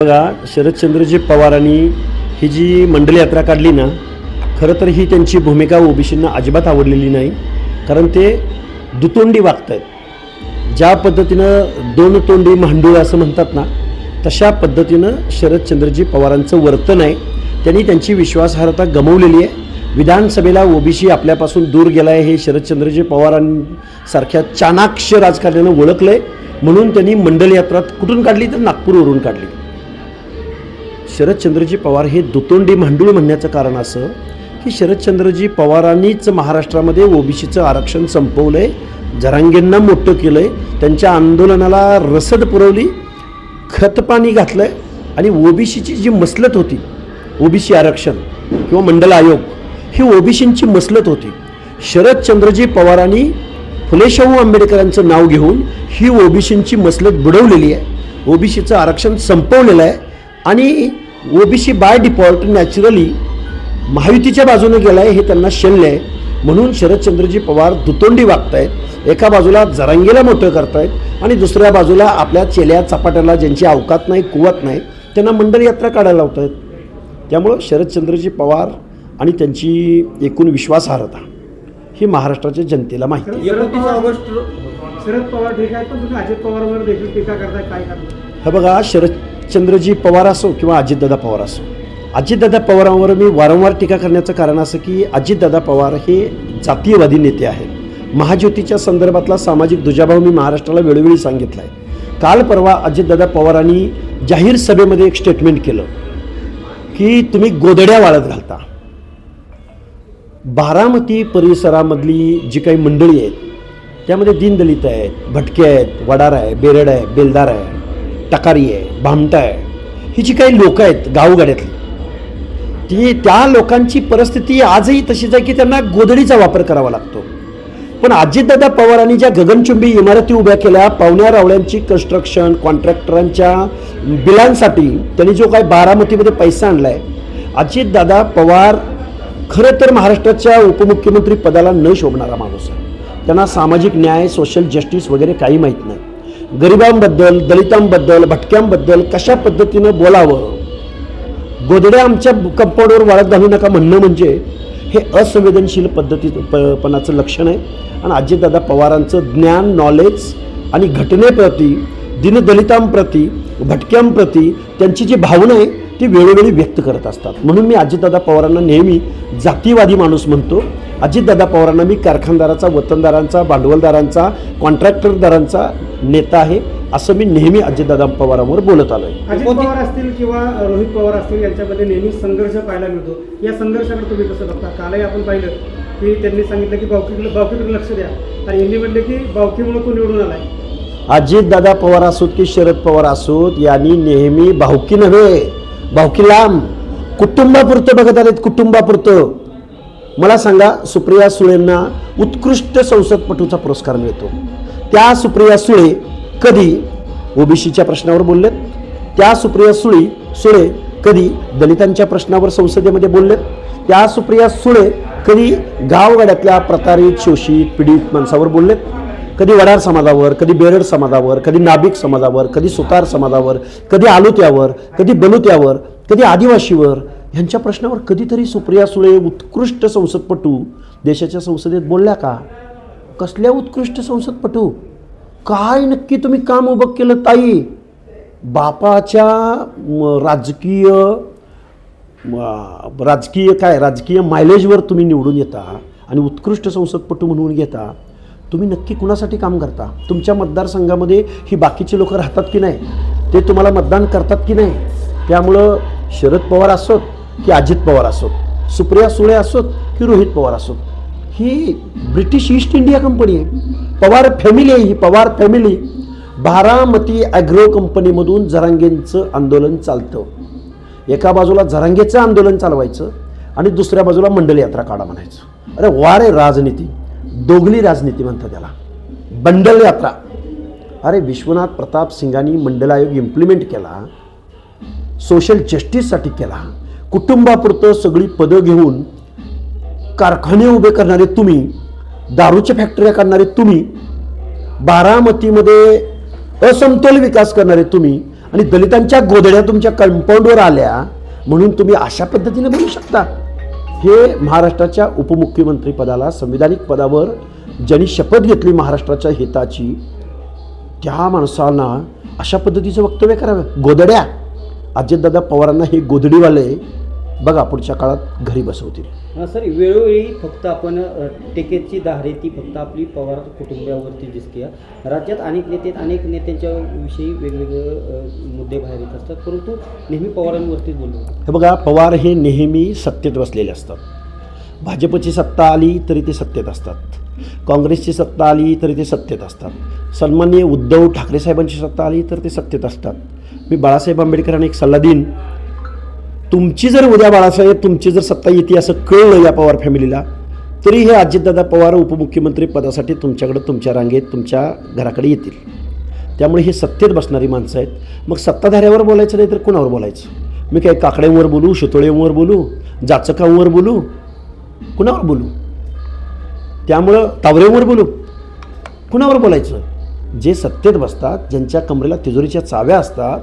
बघा, शरदचंद्रजी पवारांनी ही जी मंडल यात्रा काढली ना, खरं तर ही त्यांची भूमिका ओबीसींना अजिबात आवडलेली नाही. कारण ते दुतोंडी वागत आहेत. ज्या पद्धतीनं दोन तोंडी मांडूळ असं म्हणतात ना, तशा पद्धतीनं शरदचंद्रजी पवारांचं वर्तन आहे. त्यांनी त्यांची विश्वासार्हता गमावलेली आहे. विधानसभेला ओबीसी आपल्यापासून दूर गेला आहे हे शरदचंद्रजी पवारांसारख्या चाणाक्ष राजकारण्यानं ओळखलं आहे. म्हणून त्यांनी मंडल यात्रा कुठून काढली तर नागपूरवरून काढली. शरदचंद्रजी पवार हे दुतोंडी मांडूळ म्हणण्याचं कारण असं की शरदचंद्रजी पवारांनीच महाराष्ट्रामध्ये ओबीसीचं आरक्षण संपवलं आहे, जरांगेंना मोठं केलं आहे, त्यांच्या आंदोलनाला रसद पुरवली, खतपाणी घातलं आहे. आणि ओबीसीची जी मसलत होती, ओबीसी आरक्षण किंवा मंडल आयोग, ही ओबीसींची मसलत होती. शरदचंद्रजी पवारांनी फुले शाहू आंबेडकरांचं नाव घेऊन ही ओबीसींची मसलत बुडवलेली आहे, ओबीसीचं आरक्षण संपवलेलं आहे. आणि ओबीसी बाय डिफॉल्ट नॅचरली महायुतीच्या बाजूने गेला आहे हे त्यांना शल्य आहे. म्हणून शरदचंद्रजी पवार दुतोंडी वागत आहेत. एका बाजूला जरांगेला मोठं करतायत आणि दुसऱ्या बाजूला आपल्या चेल्या चपाट्याला ज्यांची अवकात नाही, कुवत नाही, त्यांना मंडल यात्रा काढायला लावत आहेत. त्यामुळं शरदचंद्रजी पवार आणि त्यांची एकूण विश्वासार्हता ही महाराष्ट्राच्या जनतेला माहिती आहे. शरद पवार ठीक आहे, पण तुम्ही अजित पवारवर देखील टीका करताय, काय करताय? हे बघा, शरदचंद्रजी पवार असो किंवा अजितदादा पवार असो, अजितदादा पवारांवर मी वारंवार टीका करण्याचं कारण असं की अजितदादा पवार हे जातीयवादी नेते आहेत. महाज्योतीच्या संदर्भातला सामाजिक दुजाभाव मी महाराष्ट्राला वेळोवेळी सांगितला आहे. काल परवा अजितदादा पवारांनी जाहीर सभेमध्ये एक स्टेटमेंट केलं की तुम्ही गोदड्या वाळत घालता. बारामती परिसरामधली जी काही मंडळी आहेत त्यामध्ये दीनदलित आहेत, भटके आहेत, वडार आहे, बेरड आहे, बेलदार आहे, टकारी आहे, भामटा आहे, ही जी काही लोकं आहेत गावगाड्यातली, त्या लोकांची परिस्थिती आजही तशीच आहे की त्यांना गोदडीचा वापर करावा लागतो. पण अजितदादा पवारांनी ज्या गगनचुंबी इमारती उभ्या केल्या, पाहुण्या रावळ्यांची कन्स्ट्रक्शन, कॉन्ट्रॅक्टरांच्या बिलांसाठी त्यांनी जो काही बारामतीमध्ये पैसा आणला आहे, अजितदादा पवार खरं तर महाराष्ट्राच्या उपमुख्यमंत्री पदाला न शोभणारा माणूस आहे. त्यांना सामाजिक न्याय, सोशल जस्टिस वगैरे काही माहीत नाही. गरिबांबद्दल, दलितांबद्दल, भटक्यांबद्दल कशा पद्धतीनं बोलावं, गोदड्या आमच्या कंपाऊंडवर वाळत घालू नका म्हणणं म्हणजे हे असंवेदनशील पद्धतीपणाचं लक्षण आहे. आणि अजितदादा पवारांचं ज्ञान, नॉलेज आणि घटनेप्रती, दीनदलितांप्रती, भटक्यांप्रती त्यांची जी भावना आहे ती वेळोवेळी व्यक्त करत असतात. म्हणून मी अजितदादा पवारांना नेहमी जातीवादी माणूस म्हणतो. अजितदादा पवारांना मी कारखानदाराचा, वतनदारांचा, भांडवलदारांचा, कॉन्ट्रॅक्टरदारांचा नेता आहे असं मी नेहमी अजितदादा पवारांवर बोलत आलो आहे. अजित पवार असतील किंवा रोहित पवार असतील यांच्यामध्ये नेहमी संघर्ष पाहायला मिळतो. या संघर्षाकडे तुम्ही कसं बघता? कालही आपण पाहिलं की त्यांनी सांगितलं की बावकीकडे लक्ष द्या, आणि यांनी म्हटलं की बावकीमुळे तो निवडून आलाय. अजितदादा पवार असोत की शरद पवार असोत, यांनी नेहमी भावकी नव्हे, भावकी लांब कुटुंबापुरतं बघत आलेत. कुटुंबापुरतं. मला सांगा, सुप्रिया सुळेंना उत्कृष्ट संसदपटूचा पुरस्कार मिळतो. त्या सुप्रिया सुळे कधी ओबीसीच्या प्रश्नावर बोललेत? त्या सुप्रिया सुळे कधी दलितांच्या प्रश्नावर संसदेमध्ये बोललेत? त्या सुप्रिया सुळे कधी गावगाड्यातल्या प्रतारित, शोषित, पीडित माणसावर बोललेत? कधी वडार समाजावर, कधी बेरड समाजावर, कधी नाभिक समाजावर, कधी सुतार समाजावर, कधी आलुत्यावर, कधी बलुत्यावर, कधी आदिवासीवर, ह्यांच्या प्रश्नावर कधीतरी सुप्रिया सुळे उत्कृष्ट संसदपटू देशाच्या संसदेत बोलल्या का? कसल्या उत्कृष्ट संसदपटू? काय नक्की तुम्ही काम उभं केलं ताई? बापाच्या राजकीय मायलेजवर तुम्ही निवडून येता आणि उत्कृष्ट संसदपटू म्हणून घेता. तुम्ही नक्की कुणासाठी काम करता? तुमच्या मतदारसंघामध्ये ही बाकीचे लोक राहतात की नाही? ते तुम्हाला मतदान करतात की नाही? त्यामुळं शरद पवार असोत की अजित पवार असोत, सुप्रिया सुळे असोत की रोहित पवार असोत, ही ब्रिटिश ईस्ट इंडिया कंपनी आहे. पवार फॅमिली आहे ही. पवार फॅमिली बारामती ॲग्रो कंपनीमधून जरांगेंचं आंदोलन चालतं. एका बाजूला जरांगेचं आंदोलन चालवायचं आणि दुसऱ्या बाजूला मंडल यात्रा काढा म्हणायचं. अरे वा रे राजनीती, दोगली राजनीती म्हणतात त्याला. बंडल यात्रा. अरे विश्वनाथ प्रताप सिंगांनी मंडल आयोग इम्प्लिमेंट केला, सोशल जस्टिससाठी केला. कुटुंबापुरतं सगळी पदं घेऊन कारखाने उभे करणारे तुम्ही, दारूच्या फॅक्टऱ्या काढणारे तुम्ही, बारामतीमध्ये असमतोल विकास करणारे तुम्ही आणि दलितांच्या गोधड्या तुमच्या कंपाऊंडवर आल्या म्हणून तुम्ही अशा पद्धतीने बोलू शकता? हे महाराष्ट्राच्या उपमुख्यमंत्री पदाला, संविधानिक पदावर ज्यांनी शपथ घेतली महाराष्ट्राच्या हिताची, त्या माणसांना अशा पद्धतीचं वक्तव्य करावं? गोधड्या, अजितदादा पवारांना हे गोधडीवाले बघा पुढच्या काळात घरी बसवतील. सर, वेळोवेळी फक्त आपण टेकेची दाहरे ती फक्त आपली पवार कुटुंबियावरती दिसते. राज्यात अनेक नेत्यांच्या विषयी वेगवेगळे मुद्दे बाहेर येत असतात, परंतु नेहमी पवारांवरतीच बोलतो. हे बघा, पवार हे नेहमी सत्तेत बसलेले असतात. भाजपची सत्ता आली तरी ते सत्तेत असतात, काँग्रेसची सत्ता आली तरी ते सत्तेत असतात, सन्माननीय उद्धव ठाकरे साहेबांची सत्ता आली तर ते सत्तेत असतात. मी बाळासाहेब आंबेडकरांना एक सल्ला देईन, तुमची जर उद्या बाळासाहेब तुमची जर सत्ता येते असं कळलं या पवार फॅमिलीला, तरी हे अजितदादा पवार उपमुख्यमंत्री पदासाठी तुमच्याकडे, तुमच्या रांगेत, तुमच्या घराकडे येतील. त्यामुळे हे सत्तेत बसणारी माणसं आहेत. मग सत्ताधाऱ्यावर बोलायचं नाही तर कुणावर बोलायचं? मी काय काकड्यांवर बोलू, शितोळेवर बोलू, जाचकांवर बोलू, कुणावर बोलू? त्यामुळं तावरेवर बोलू, कुणावर बोलायचं? जे सत्तेत बसतात, ज्यांच्या कमरेला तिजोरीच्या चाव्या असतात,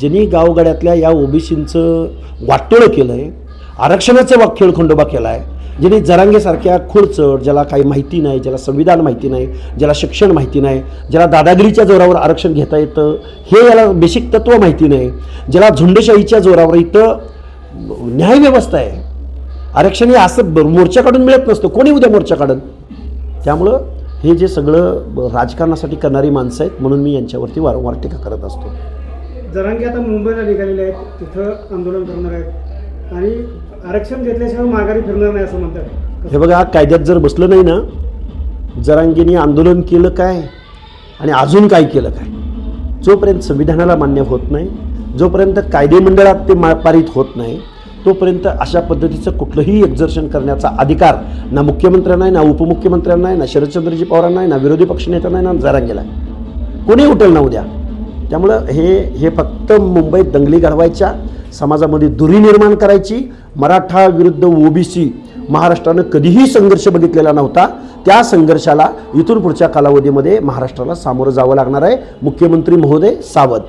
ज्यांनी गावगाड्यातल्या या ओबीसींचं वाटोळं केलं आहे, आरक्षणाचा खेळखंडोबा केला आहे, ज्यांनी जरांगेसारख्या खोडचड, ज्याला काही माहिती नाही, ज्याला संविधान माहिती नाही, ज्याला शिक्षण माहिती नाही, ज्याला दादागिरीच्या जोरावर आरक्षण घेता येतं हे याला बेसिक तत्त्व माहिती नाही, ज्याला झुंडशाहीच्या जोरावर इथं न्यायव्यवस्था आहे, आरक्षण हे असं मोर्चा काढून मिळत नसतं, कोणी उद्या मोर्चा काढून. त्यामुळं हे जे सगळं राजकारणासाठी करणारी माणसं आहेत, म्हणून मी यांच्यावरती वारंवार टीका करत असतो. जरांगे आता मुंबईला निघालेले आहेत, तिथं आंदोलन करणार आहेत आणि आरक्षण घेतल्याशिवाय माघारी फिरणार नाही असं म्हणतात. हे बघा, कायद्यात जर बसलं नाही ना, जरांगेने आंदोलन केलं काय आणि अजून काय केलं काय, जोपर्यंत संविधानाला मान्य होत नाही, जोपर्यंत कायदेमंडळात ते पारित होत नाही, तोपर्यंत अशा पद्धतीचं कुठलंही एक्झर्शन करण्याचा अधिकार ना मुख्यमंत्र्यांना आहे, ना उपमुख्यमंत्र्यांना आहे, ना शरदचंद्रजी पवारांना आहे, ना विरोधी पक्षनेत्यांना आहे, ना जरांगेला आहे. कोणी उठेल ना उद्या. त्यामुळं हे फक्त मुंबईत दंगली घडवायच्या, समाजामध्ये दुरी निर्माण करायची. मराठा विरुद्ध ओबीसी महाराष्ट्रानं कधीही संघर्ष बघितलेला नव्हता. त्या संघर्षाला इथून पुढच्या कालावधीमध्ये महाराष्ट्राला सामोरं जावं लागणार आहे. मुख्यमंत्री महोदय सावध.